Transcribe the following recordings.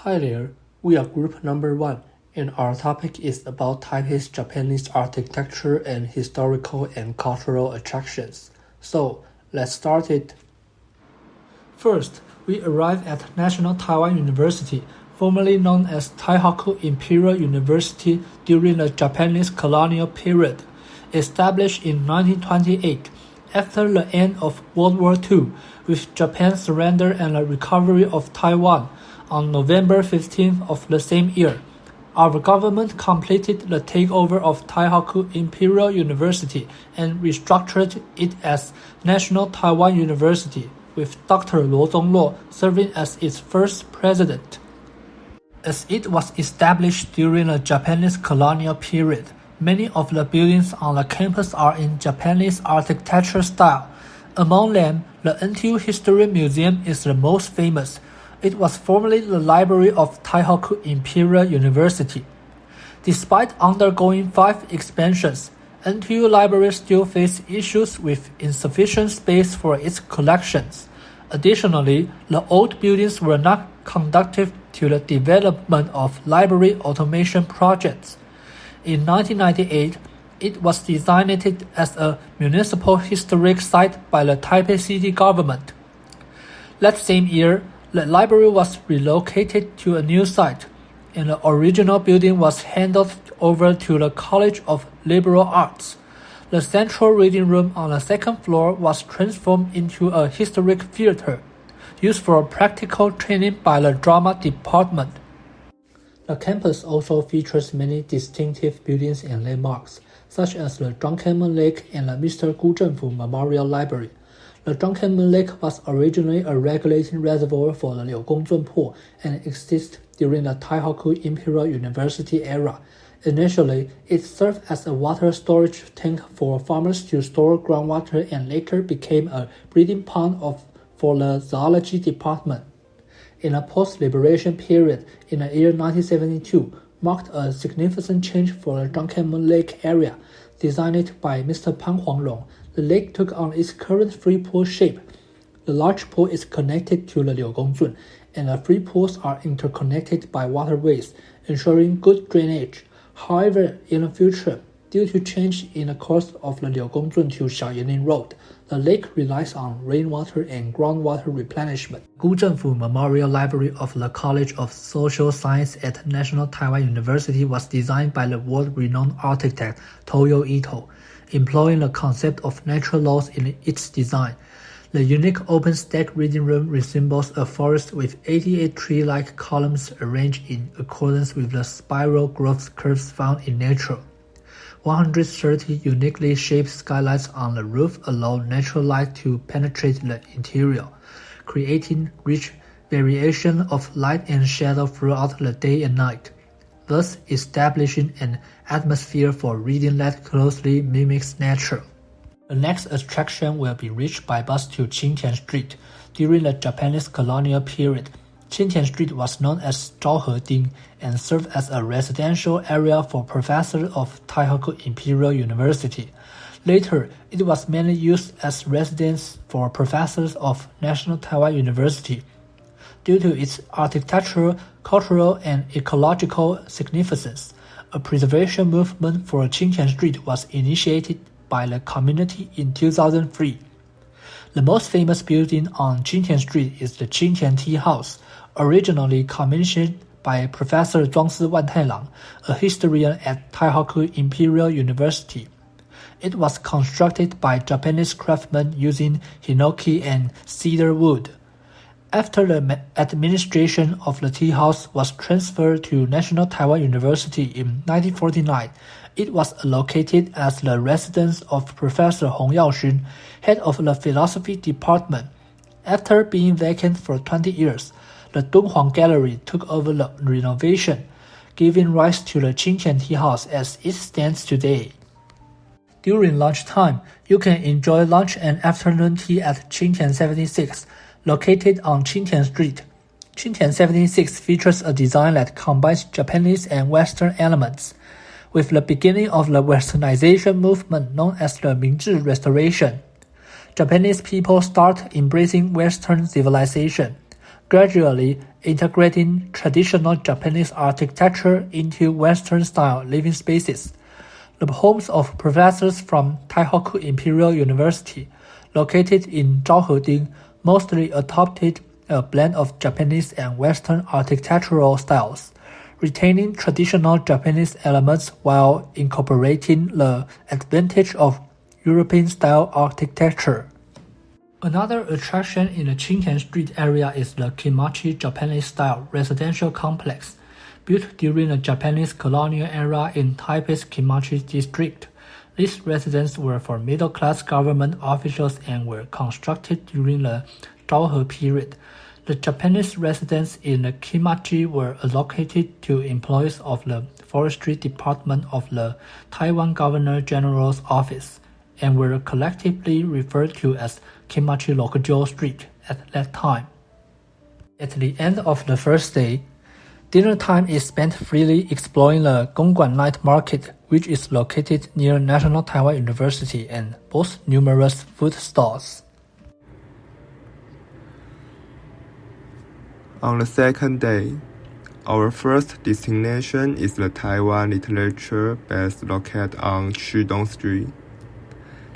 Hi there, we are group number 1, and our topic is about Taipei's Japanese architecture and historical and cultural attractions. So, let's start it. First, we arrive at National Taiwan University, formerly known as Taihoku Imperial University during the Japanese colonial period. Established in 1928, after the end of World War II, with Japan's surrender and the recovery of Taiwan, on November 15th of the same year, our government completed the takeover of Taihoku Imperial University and restructured it as National Taiwan University, with Dr. Luo Zongluo serving as its first president. As it was established during the Japanese colonial period, many of the buildings on the campus are in Japanese architecture style. Among them, the NTU History Museum is the most famous. It was formerly the library of Taihoku Imperial University. Despite undergoing 5 expansions, NTU Library still faces issues with insufficient space for its collections. Additionally, the old buildings were not conducive to the development of library automation projects. In 1998, it was designated as a municipal historic site by the Taipei City government. That same year, the library was relocated to a new site, and the original building was handed over to the College of Liberal Arts. The central reading room on the second floor was transformed into a historic theater, used for practical training by the drama department. The campus also features many distinctive buildings and landmarks, such as the Drunkenman Lake and the Mr. Gu Zhenfu Memorial Library. The Drunkenman Lake was originally a regulating reservoir for the Liugongzun Pool and existed during the Taihoku Imperial University era. Initially, it served as a water storage tank for farmers to store groundwater and later became a breeding pond for the zoology department. In a post-liberation period in the year 1972, marked a significant change for the Drunkenman Lake area. Designed by Mr. Pan Huangrong, the lake took on its current free pool shape. The large pool is connected to the Liugongzun, and the free pools are interconnected by waterways, ensuring good drainage. However, in the future, due to change in the course of the Liugongzun to Xiaoyanling Road, the lake relies on rainwater and groundwater replenishment. Gu Zhenfu Memorial Library of the College of Social Science at National Taiwan University was designed by the world-renowned architect Toyo Ito, employing the concept of natural laws in its design. The unique open-stack reading room resembles a forest with 88 tree-like columns arranged in accordance with the spiral growth curves found in nature. 130 uniquely shaped skylights on the roof allow natural light to penetrate the interior, creating rich variation of light and shadow throughout the day and night, thus establishing an atmosphere for reading that closely mimics nature. The next attraction will be reached by bus to Chinan Street. During the Japanese colonial period, Chinan Street was known as Zhaoheding and served as a residential area for professors of Taihoku Imperial University. Later, it was mainly used as residence for professors of National Taiwan University. Due to its architectural, cultural, and ecological significance, a preservation movement for Chinan Street was initiated by the community in 2003. The most famous building on Chinan Street is the Chinan Tea House, originally commissioned by Professor Zhuangsi Wantailang, a historian at Taihoku Imperial University. It was constructed by Japanese craftsmen using hinoki and cedar wood. After the administration of the tea house was transferred to National Taiwan University in 1949, it was allocated as the residence of Professor Hong Yaoxun, head of the philosophy department. After being vacant for 20 years, the Dunhuang Gallery took over the renovation, giving rise to the Chinan Tea House as it stands today. During lunchtime, you can enjoy lunch and afternoon tea at Chinan 76, located on Chinan Street. Chinan 76 features a design that combines Japanese and Western elements. With the beginning of the Westernization movement known as the Mingzhi Restoration, Japanese people start embracing Western civilization. Gradually, integrating traditional Japanese architecture into Western-style living spaces. The homes of professors from Taihoku Imperial University, located in Zhaoheding, mostly adopted a blend of Japanese and Western architectural styles, retaining traditional Japanese elements while incorporating the advantage of European-style architecture. Another attraction in the Chinan Street area is the Kimachi Japanese-style residential complex, built during the Japanese colonial era in Taipei's Kimachi district. These residences were for middle-class government officials and were constructed during the Zhaohe period. The Japanese residents in the Kimachi were allocated to employees of the Forestry Department of the Taiwan Governor-General's Office, and were collectively referred to as Kimachi Lokujo Street at that time. At the end of the first day, dinner time is spent freely exploring the Gongguan Night Market, which is located near National Taiwan University and boasts numerous food stalls. On the second day, our first destination is the Taiwan Literature Base located on Chinan Street.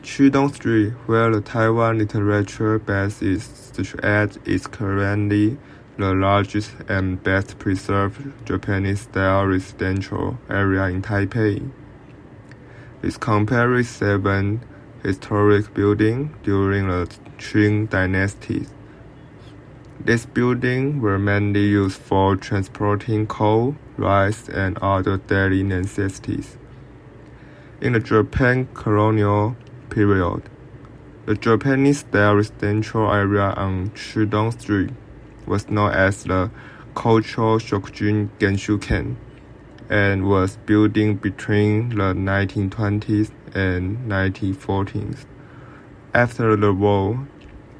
Chinan Street, where the Taiwan Literature Base is situated, is currently the largest and best preserved Japanese-style residential area in Taipei. It compares 7 historic buildings during the Qing dynasty. These buildings were mainly used for transporting coal, rice, and other daily necessities. In the Japan colonial period, the Japanese-style residential area on Chinan Street was known as the Cultural Shokugin Genshuken and was building between the 1920s and 1940s. After the war,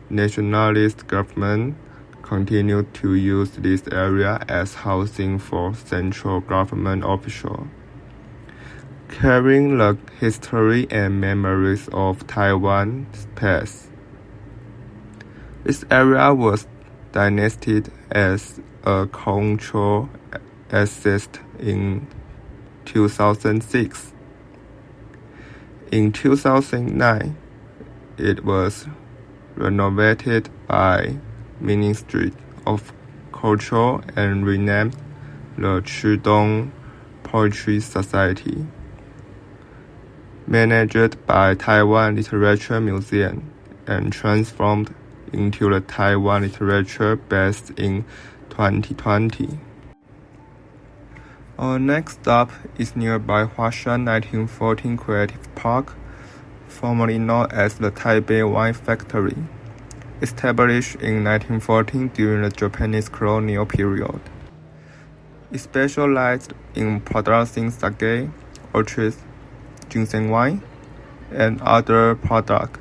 nationalist government continued to use this area as housing for central government officials, carrying the history and memories of Taiwan's past. This area was designated as a cultural asset in 2006. In 2009, it was renovated by Ministry of Culture and renamed the Chudong Poetry Society, managed by Taiwan Literature Museum, and transformed into the Taiwan Literature Base in 2020. Our next stop is nearby Huashan 1914 Creative Park, formerly known as the Taipei Wine Factory, established in 1914 during the Japanese colonial period. It specialized in producing sake, orchards, ginseng wine, and other products.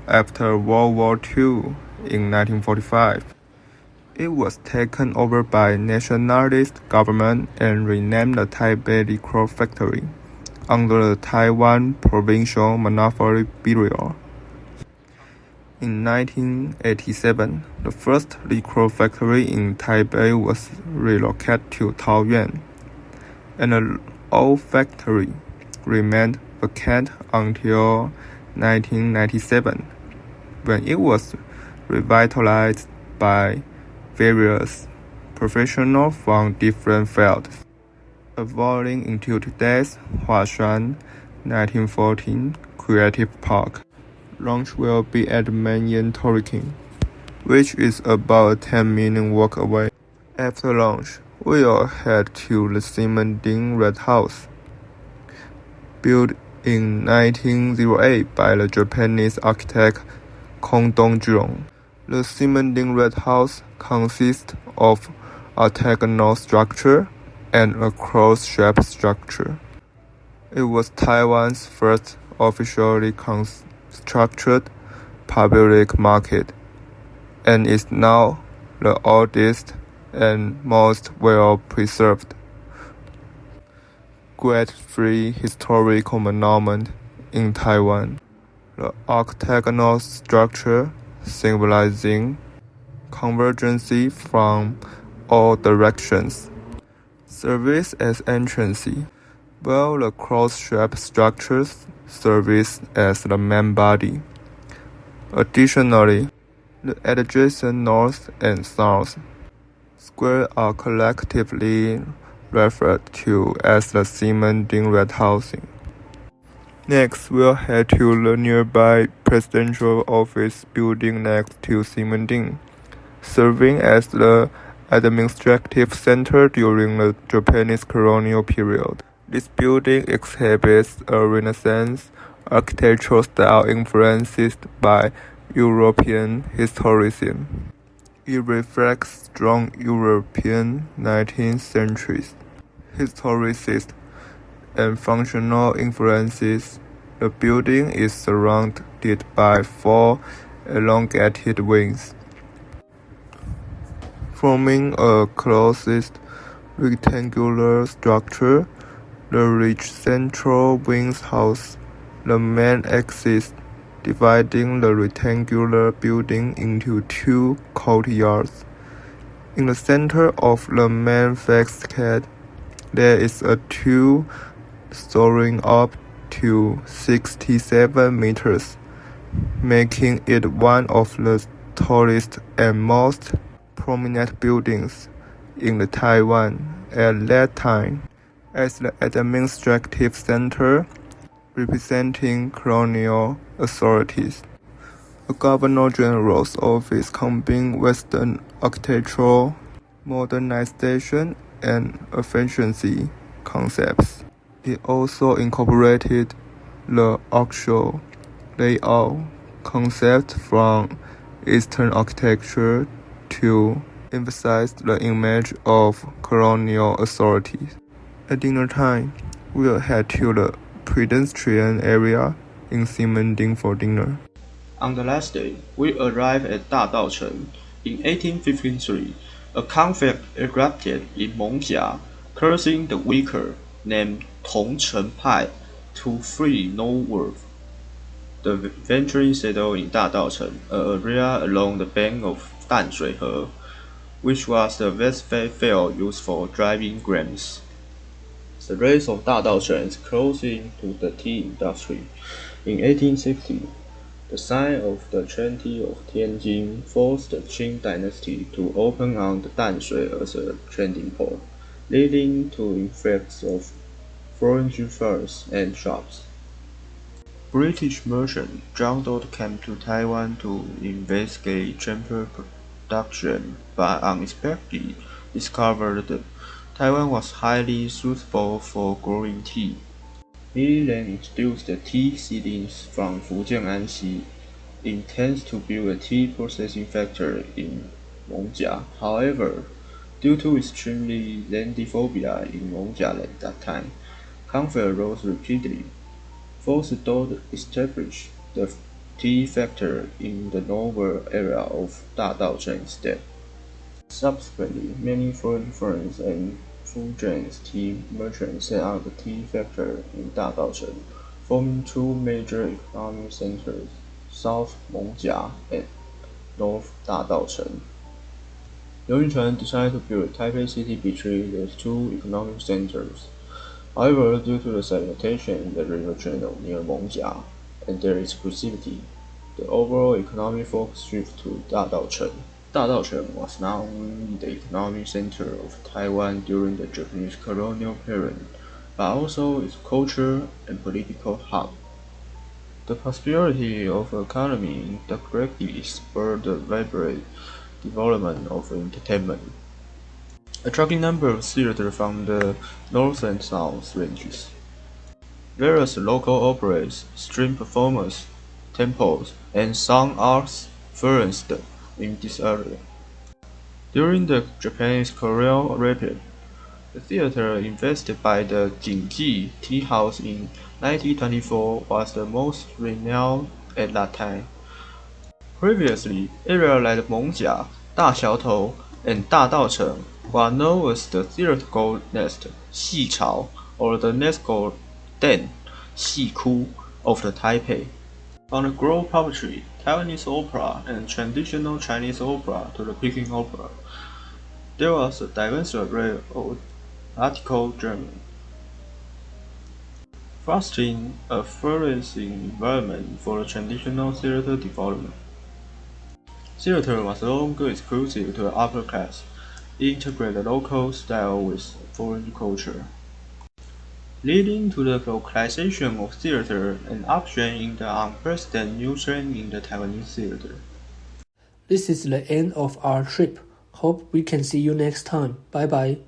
After World War II in 1945, it was taken over by nationalist government and renamed the Taipei Liquor Factory under the Taiwan Provincial Monopoly Bureau. In 1987, the first liquor factory in Taipei was relocated to Taoyuan, and the old factory remained vacant until 1997, when it was revitalized by various professionals from different fields, evolving into today's Huashan 1914 Creative Park. Lunch will be at Manyan Toriking, which is about a 10-minute walk away. After lunch, we'll head to the Simending Red House, built in 1908 by the Japanese architect Kong Dong-jung. The Simending Red House consists of a octagonal structure and a cross-shaped structure. It was Taiwan's first officially structured public market, and is now the oldest and most well-preserved grade-free historical monument in Taiwan. The octagonal structure, symbolizing convergence from all directions. Service as entrance, while the cross-shaped structures service as the main body. Additionally, the adjacent north and south square are collectively referred to as the Ximending Red Housing. Next, we'll head to the nearby presidential office building next to Ximending, serving as the administrative center during the Japanese colonial period. This building exhibits a Renaissance architectural style influenced by European historicism. It reflects strong European 19th century historicist and functional influences. The building is surrounded by 4 elongated wings, forming a closed rectangular structure. The rich central wings house the main axis, dividing the rectangular building into 2 courtyards. In the center of the main facade, there is a tube soaring up to 67 meters, making it one of the tallest and most prominent buildings in the Taiwan at that time. As the administrative center representing colonial authorities, the Governor General's office combined Western architectural modernization and efficiency concepts. It also incorporated the axial layout concept from Eastern architecture to emphasize the image of colonial authorities. At dinner time, we'll head to the pedestrian area in Ximending for dinner. On the last day, we arrived at Dadaocheng. In 1853, a conflict erupted in Mongjia, causing the weaker, named Dadaocheng Pai, to flee north. The veteran settled in Dadaocheng, an area along the bank of Danshui He, which was the vast field used for driving grains. The rise of Dadaocheng's closing to the tea industry. In 1860, the sign of the Treaty of Tianjin forced the Qing dynasty to open on the Danshui as a trading port, leading to influx of foreign furs and shops. British merchant John Dodd came to Taiwan to investigate chamber production, but unexpectedly discovered that Taiwan was highly suitable for growing tea. He then introduced the tea seedlings from Fujian Anxi, intends to build a tea processing factory in Mongjia. However, due to extremely landophobia in Mongjia at that time, conflict arose repeatedly, forced Dodd to establish the tea factory in the northern area of Dadaocheng instead. Subsequently, many foreign firms and Fujian's tea merchants set up the tea factory in Dadaocheng, forming 2 major economic centers, South Mongjia and North Dadaocheng. Liu Yunchuan decided to build Taipei City between the 2 economic centers. However, due to the sedimentation in the river channel near Mongjia and their exclusivity, the overall economic focus shifted to Dadaocheng. Dadaocheng was not only the economic center of Taiwan during the Japanese colonial period, but also its culture and political hub. The prosperity of the economy directly spurred the vibrant development of entertainment, attracting a number of theaters from the north and south ranges. Various local operas, street performers, temples, and song arts flourished in this area. During the Japanese colonial period, the theater invested by the Jingji Tea House in 1924 was the most renowned at that time. Previously, areas like Mongjia, Daxiaotou, and Dadaocheng were known as the theatrical nest, Xichao, or the musical den, Xiku, of the Taipei. From the Grove puppetry, Taiwanese opera, and traditional Chinese opera to the Peking opera, There was a diverse array of article German, fostering a flourishing environment for the traditional theater development. Theater was no longer exclusive to the upper class. It integrated local style with foreign culture, leading to the localization of theater and upswing in the unprecedented new trend in the Taiwanese theater. This is the end of our trip. Hope we can see you next time. Bye bye.